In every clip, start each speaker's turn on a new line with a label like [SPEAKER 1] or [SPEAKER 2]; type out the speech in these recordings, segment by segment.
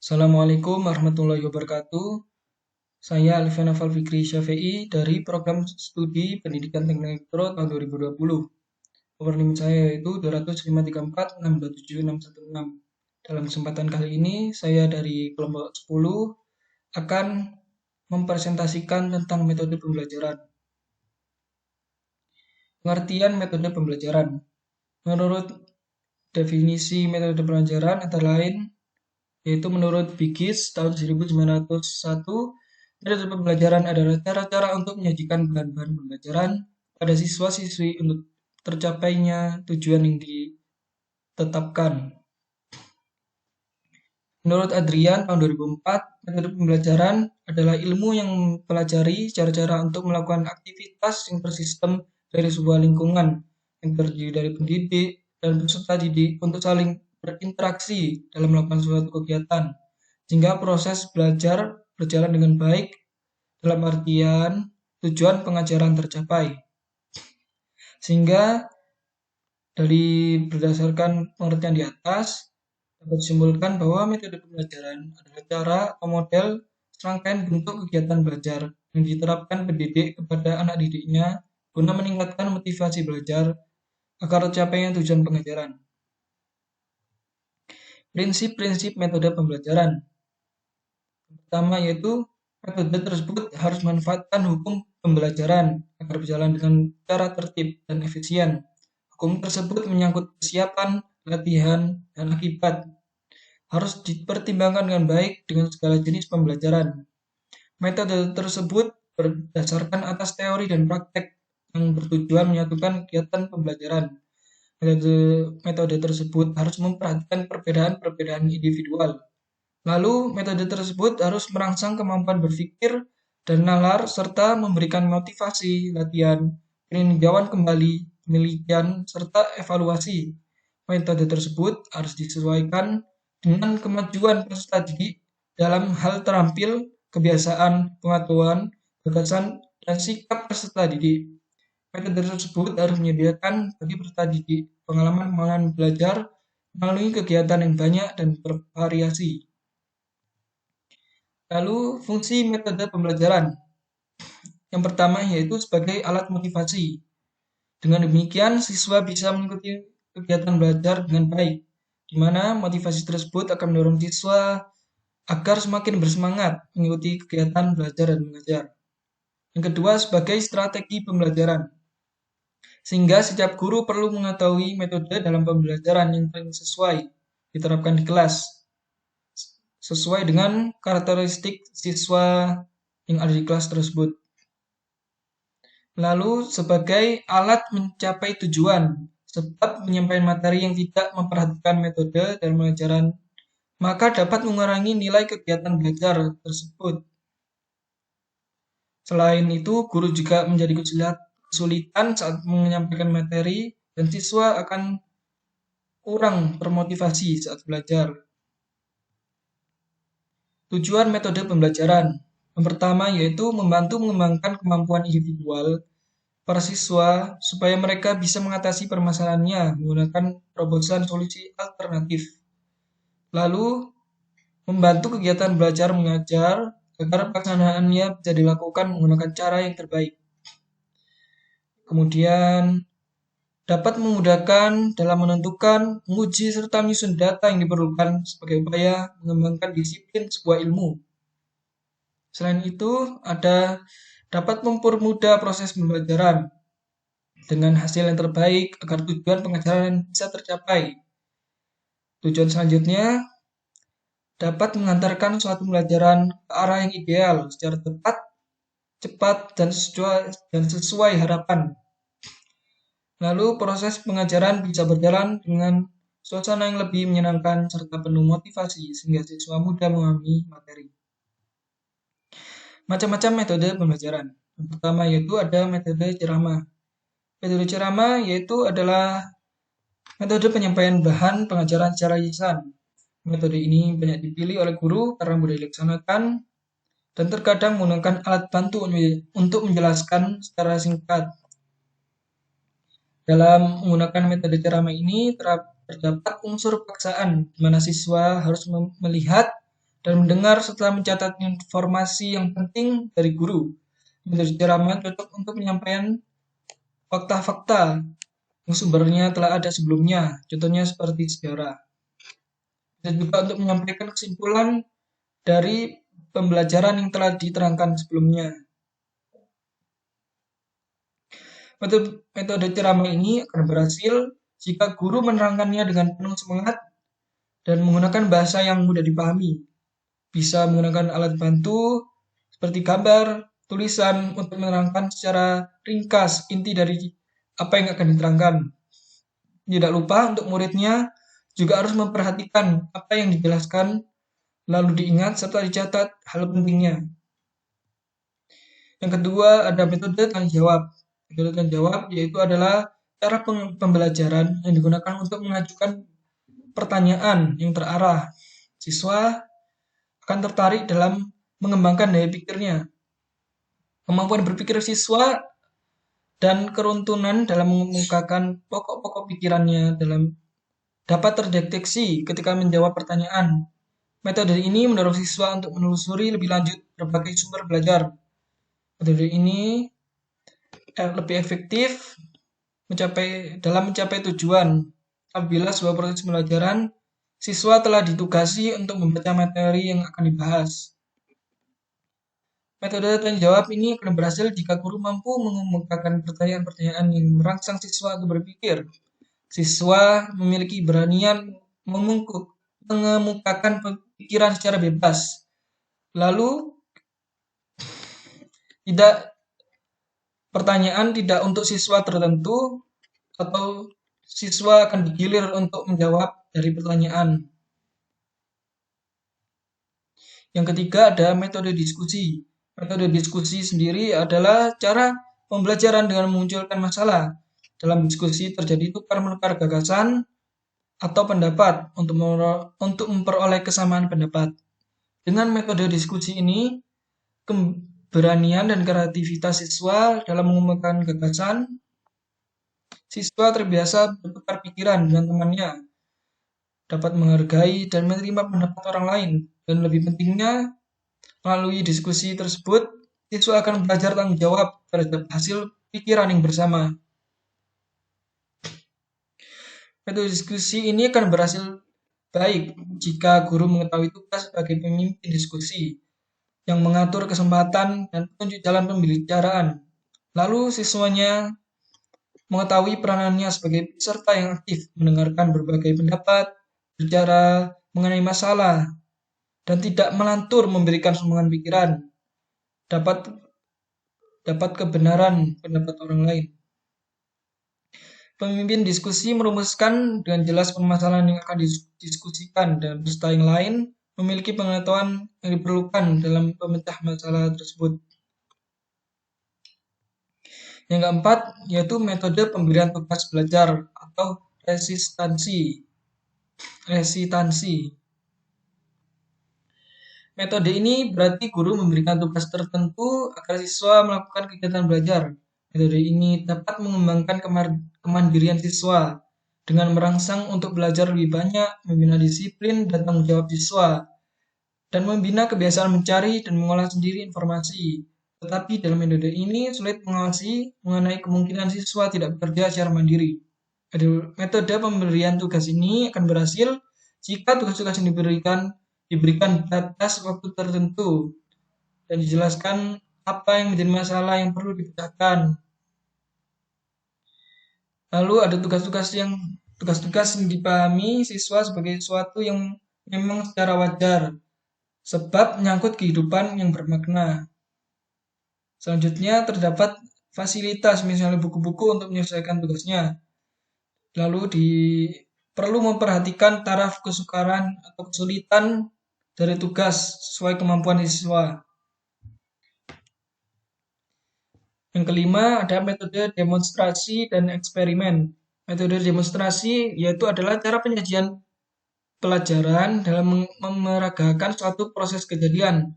[SPEAKER 1] Assalamualaikum warahmatullahi wabarakatuh. Saya Alfian Afal Fikri Syafi'i dari Program Studi Pendidikan Teknik Elektro tahun 2020. Nomor NIM saya yaitu 20534627616. Dalam kesempatan kali ini, saya dari kelompok 10 akan mempresentasikan tentang metode pembelajaran. Pengertian metode pembelajaran. Menurut definisi metode pembelajaran antara lain yaitu menurut Bigis tahun 1901, metode pembelajaran adalah cara-cara untuk menyajikan bahan-bahan pembelajaran pada siswa-siswi untuk tercapainya tujuan yang ditetapkan. Menurut Adrian tahun 2004, metode pembelajaran adalah ilmu yang mempelajari cara-cara untuk melakukan aktivitas yang bersistem dari sebuah lingkungan yang terdiri dari pendidik dan peserta didik untuk saling berinteraksi dalam melakukan suatu kegiatan, sehingga proses belajar berjalan dengan baik dalam artian tujuan pengajaran tercapai. Sehingga dari berdasarkan pengertian di atas, dapat disimpulkan bahwa metode pembelajaran adalah cara atau model serangkaian bentuk kegiatan belajar yang diterapkan pendidik kepada anak didiknya guna meningkatkan motivasi belajar agar tercapainya tujuan pengajaran. Prinsip-prinsip metode pembelajaran. Pertama yaitu metode tersebut harus memanfaatkan hukum pembelajaran agar berjalan dengan cara tertib dan efisien. Hukum tersebut menyangkut kesiapan, latihan, dan akibat. Harus dipertimbangkan dengan baik dengan segala jenis pembelajaran. Metode tersebut berdasarkan atas teori dan praktek yang bertujuan menyatukan kegiatan pembelajaran. Metode tersebut harus memperhatikan perbedaan-perbedaan individual. Lalu, metode tersebut harus merangsang kemampuan berpikir dan nalar serta memberikan motivasi, latihan, peninjauan kembali, penelitian, serta evaluasi. Metode tersebut harus disesuaikan dengan kemajuan peserta didik dalam hal terampil, kebiasaan, pengetahuan, gagasan, dan sikap peserta didik. Metode tersebut harus menyediakan bagi peserta didik pengalaman belajar melalui kegiatan yang banyak dan bervariasi. Lalu, fungsi metode pembelajaran. Yang pertama yaitu sebagai alat motivasi. Dengan demikian, siswa bisa mengikuti kegiatan belajar dengan baik, di mana motivasi tersebut akan mendorong siswa agar semakin bersemangat mengikuti kegiatan belajar dan mengajar. Yang kedua, sebagai strategi pembelajaran. Sehingga setiap guru perlu mengetahui metode dalam pembelajaran yang paling sesuai diterapkan di kelas, sesuai dengan karakteristik siswa yang ada di kelas tersebut. Lalu sebagai alat mencapai tujuan, sebab penyampaian materi yang tidak memperhatikan metode dan pengajaran, maka dapat mengurangi nilai kegiatan belajar tersebut. Selain itu, guru juga menjadi kesulitan saat menyampaikan materi dan siswa akan kurang termotivasi saat belajar. Tujuan metode pembelajaran. Yang pertama yaitu membantu mengembangkan kemampuan individual para siswa supaya mereka bisa mengatasi permasalahannya menggunakan terobosan solusi alternatif. Lalu, membantu kegiatan belajar mengajar agar pelaksanaannya bisa dilakukan menggunakan cara yang terbaik. Kemudian, dapat memudahkan dalam menentukan, menguji, serta menyusun data yang diperlukan sebagai upaya mengembangkan disiplin sebuah ilmu. Selain itu, dapat mempermudah proses pembelajaran dengan hasil yang terbaik agar tujuan pengajaran bisa tercapai. Tujuan selanjutnya dapat mengantarkan suatu pembelajaran ke arah yang ideal secara tepat, cepat, dan sesuai harapan. Lalu proses pengajaran bisa berjalan dengan suasana yang lebih menyenangkan serta penuh motivasi sehingga siswa mudah memahami materi. Macam-macam metode pembelajaran. Yang pertama yaitu ada metode ceramah. Metode ceramah yaitu adalah metode penyampaian bahan pengajaran secara lisan. Metode ini banyak dipilih oleh guru karena mudah dilaksanakan dan terkadang menggunakan alat bantu untuk menjelaskan secara singkat. Dalam menggunakan metode ceramah ini terdapat unsur paksaan di mana siswa harus melihat dan mendengar setelah mencatat informasi yang penting dari guru. Metode ceramah cocok untuk menyampaikan fakta-fakta yang sumbernya telah ada sebelumnya, contohnya seperti sejarah. Bisa juga untuk menyampaikan kesimpulan dari pembelajaran yang telah diterangkan sebelumnya. Metode ceramah ini akan berhasil jika guru menerangkannya dengan penuh semangat dan menggunakan bahasa yang mudah dipahami. Bisa menggunakan alat bantu seperti gambar, tulisan untuk menerangkan secara ringkas inti dari apa yang akan diterangkan. Tidak lupa untuk muridnya juga harus memperhatikan apa yang dijelaskan, lalu diingat serta dicatat hal pentingnya. Yang kedua ada metode tanya jawab. Metode tanya jawab yaitu adalah cara pembelajaran yang digunakan untuk mengajukan pertanyaan yang terarah. Siswa akan tertarik dalam mengembangkan daya pikirnya. Kemampuan berpikir siswa dan keruntuhan dalam mengemukakan pokok-pokok pikirannya dapat terdeteksi ketika menjawab pertanyaan. Metode ini mendorong siswa untuk menelusuri lebih lanjut berbagai sumber belajar. Metode ini lebih efektif dalam mencapai tujuan apabila sebuah proses pembelajaran siswa telah ditugasi untuk membaca materi yang akan dibahas. Metode tanya jawab ini akan berhasil jika guru mampu mengemukakan pertanyaan-pertanyaan yang merangsang siswa untuk berpikir. Siswa memiliki beranian mengemukakan pikiran secara bebas. Lalu pertanyaan tidak untuk siswa tertentu atau siswa akan digilir untuk menjawab dari pertanyaan. Yang ketiga ada metode diskusi. Metode diskusi sendiri adalah cara pembelajaran dengan memunculkan masalah. Dalam diskusi terjadi tukar-menukar gagasan atau pendapat untuk memperoleh kesamaan pendapat. Dengan metode diskusi ini, keberanian dan kreativitas siswa dalam mengemukakan gagasan, siswa terbiasa bertukar pikiran dengan temannya, dapat menghargai dan menerima pendapat orang lain, dan lebih pentingnya, melalui diskusi tersebut, siswa akan belajar tanggung jawab terhadap hasil pikiran yang bersama. Metode diskusi ini akan berhasil baik jika guru mengetahui tugas sebagai pemimpin diskusi yang mengatur kesempatan dan petunjuk jalan pembicaraan. Lalu siswanya mengetahui peranannya sebagai peserta yang aktif, mendengarkan berbagai pendapat, bicara mengenai masalah, dan tidak melantur memberikan sumbangan pikiran, dapat kebenaran pendapat orang lain. Pemimpin diskusi merumuskan dengan jelas permasalahan yang akan didiskusikan dan peserta yang lain memiliki pengetahuan yang diperlukan dalam memecah masalah tersebut. Yang keempat yaitu metode pemberian tugas belajar atau resistansi. Metode ini berarti guru memberikan tugas tertentu agar siswa melakukan kegiatan belajar. Metode ini dapat mengembangkan kemandirian siswa dengan merangsang untuk belajar lebih banyak, membina disiplin dan tanggung jawab siswa, dan membina kebiasaan mencari dan mengolah sendiri informasi. Tetapi dalam metode ini sulit mengawasi mengenai kemungkinan siswa tidak bekerja secara mandiri. Metode pemberian tugas ini akan berhasil jika tugas-tugas yang diberikan batas waktu tertentu dan dijelaskan apa yang menjadi masalah yang perlu dipecahkan. Lalu ada tugas-tugas yang dipahami siswa sebagai sesuatu yang memang secara wajar, sebab menyangkut kehidupan yang bermakna. Selanjutnya terdapat fasilitas, misalnya buku-buku untuk menyelesaikan tugasnya. Lalu perlu memperhatikan taraf kesukaran atau kesulitan dari tugas sesuai kemampuan siswa. Yang kelima ada metode demonstrasi dan eksperimen. Metode demonstrasi yaitu adalah cara penyajian pelajaran dalam memeragakan suatu proses kejadian.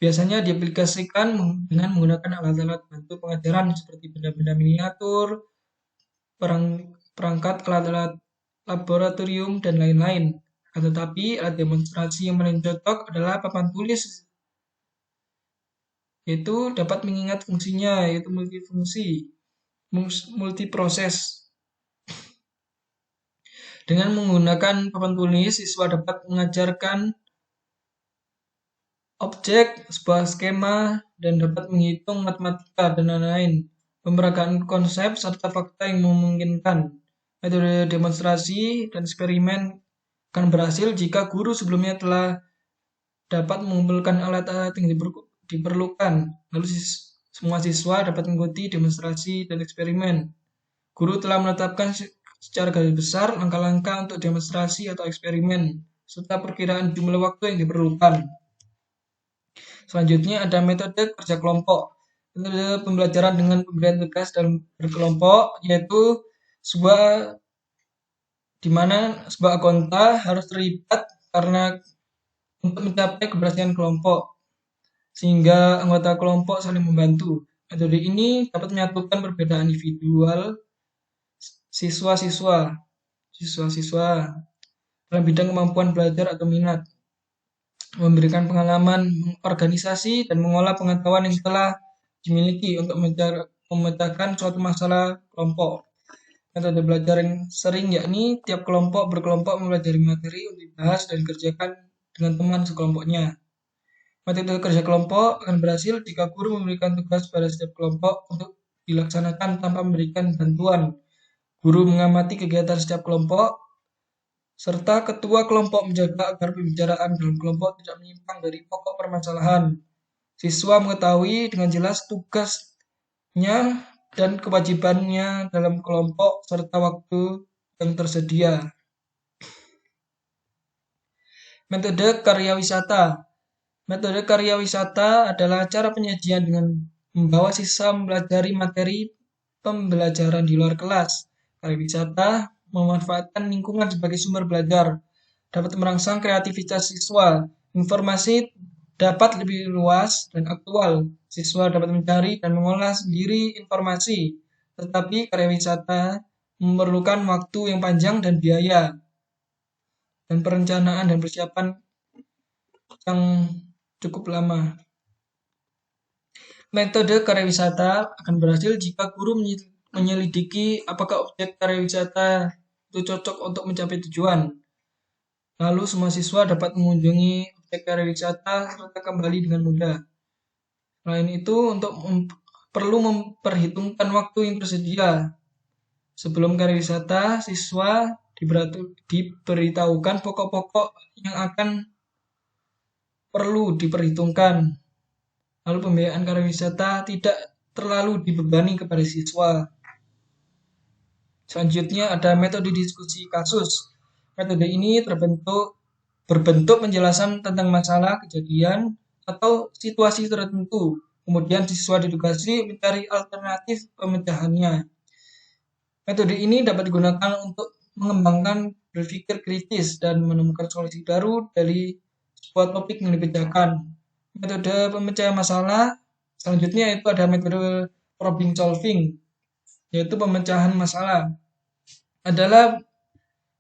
[SPEAKER 1] Biasanya diaplikasikan dengan menggunakan alat-alat bantu pengajaran seperti benda-benda miniatur, perangkat alat-alat laboratorium, dan lain-lain. Tetapi alat demonstrasi yang paling cocok adalah papan tulis, yaitu dapat mengingat fungsinya, yaitu multifungsi, multiproses. Dengan menggunakan papan tulis, siswa dapat mengajarkan objek, sebuah skema, dan dapat menghitung matematika dan lain-lain. Pemeragaan konsep serta fakta yang memungkinkan. Metode demonstrasi dan eksperimen akan berhasil jika guru sebelumnya telah dapat mengumpulkan alat-alat yang diperlukan. Lalu semua siswa dapat mengikuti demonstrasi dan eksperimen. Guru telah menetapkan secara garis besar langkah-langkah untuk demonstrasi atau eksperimen, serta perkiraan jumlah waktu yang diperlukan. Selanjutnya ada metode kerja kelompok. Metode pembelajaran dengan pemberian tugas dalam berkelompok, yaitu sebuah di mana sebuah anggota harus terlibat karena untuk mencapai keberhasilan kelompok, sehingga anggota kelompok saling membantu. Metode ini dapat menyatukan perbedaan individual siswa-siswa dalam bidang kemampuan belajar atau minat, memberikan pengalaman organisasi dan mengolah pengetahuan yang telah dimiliki untuk memecahkan suatu masalah kelompok. Metode belajar yang sering yakni tiap kelompok berkelompok mempelajari materi untuk dibahas dan dikerjakan dengan teman sekelompoknya. Metode kerja kelompok akan berhasil jika guru memberikan tugas pada setiap kelompok untuk dilaksanakan tanpa memberikan bantuan. Guru mengamati kegiatan setiap kelompok, serta ketua kelompok menjaga agar pembicaraan dalam kelompok tidak menyimpang dari pokok permasalahan. Siswa mengetahui dengan jelas tugasnya dan kewajibannya dalam kelompok serta waktu yang tersedia. Metode karya wisata. Metode karya wisata adalah cara penyajian dengan membawa siswa mempelajari materi pembelajaran di luar kelas. Karya wisata memanfaatkan lingkungan sebagai sumber belajar, dapat merangsang kreativitas siswa. Informasi dapat lebih luas dan aktual. Siswa dapat mencari dan mengolah sendiri informasi, tetapi karya wisata memerlukan waktu yang panjang dan biaya, dan perencanaan dan persiapan yang cukup lama. Metode karya wisata akan berhasil jika guru menyelidiki apakah objek karya wisata itu cocok untuk mencapai tujuan. Lalu semua siswa dapat mengunjungi objek karya wisata serta kembali dengan mudah. Selain itu, perlu memperhitungkan waktu yang tersedia. Sebelum karya wisata, siswa diberitahukan pokok-pokok yang akan perlu diperhitungkan. Lalu pembiayaan karya wisata tidak terlalu dibebani kepada siswa. Selanjutnya ada metode diskusi kasus. Metode ini berbentuk penjelasan tentang masalah, kejadian, atau situasi tertentu. Kemudian siswa ditugasi mencari alternatif pemecahannya. Metode ini dapat digunakan untuk mengembangkan berpikir kritis dan menemukan solusi baru dari sebuah topik yang dipecahkan. Metode pemecahan masalah selanjutnya itu ada metode problem solving, yaitu pemecahan masalah. Adalah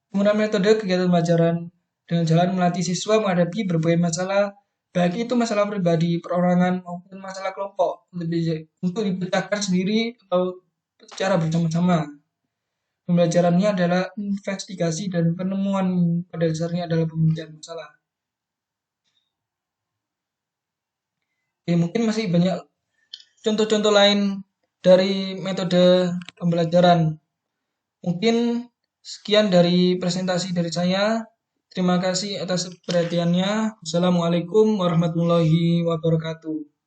[SPEAKER 1] penggunaan metode kegiatan pembelajaran dengan jalan melatih siswa menghadapi berbagai masalah, baik itu masalah pribadi, perorangan, maupun masalah kelompok, untuk dipecahkan sendiri atau secara bersama-sama. Pembelajarannya adalah investigasi dan penemuan pada dasarnya adalah pemecahan masalah. Oke, mungkin masih banyak contoh-contoh lain dari metode pembelajaran. Mungkin sekian dari presentasi dari saya. Terima kasih atas perhatiannya. Wassalamualaikum warahmatullahi wabarakatuh.